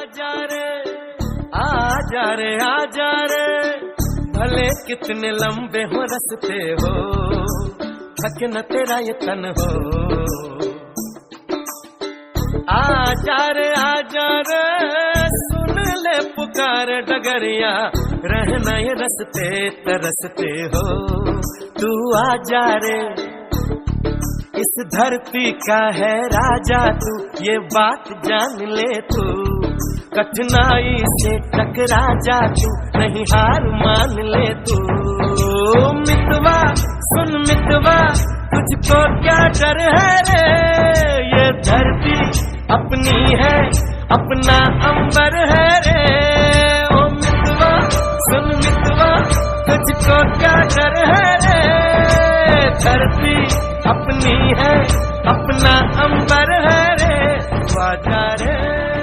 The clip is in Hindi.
आजा रे भले कितने लंबे हो रस्ते हो, थक न तेरा ये तन हो। आजा रे सुन ले पुकार डगरिया, रहना ये रस्ते तरसते हो। तू आजा रे, इस धरती का है राजा तू, ये बात जान ले तू। कठिनाई से टकरा जा तू, नहीं हार मान ले तू। मितवा सुन मितवा, तुझको क्या डर है रे, ये धरती अपनी है, अपना अंबर है रे। ओ मितवा सुन मितवा, तुझको क्या डर है रे, धरती अपनी है, अपना अंबर है रे। आजा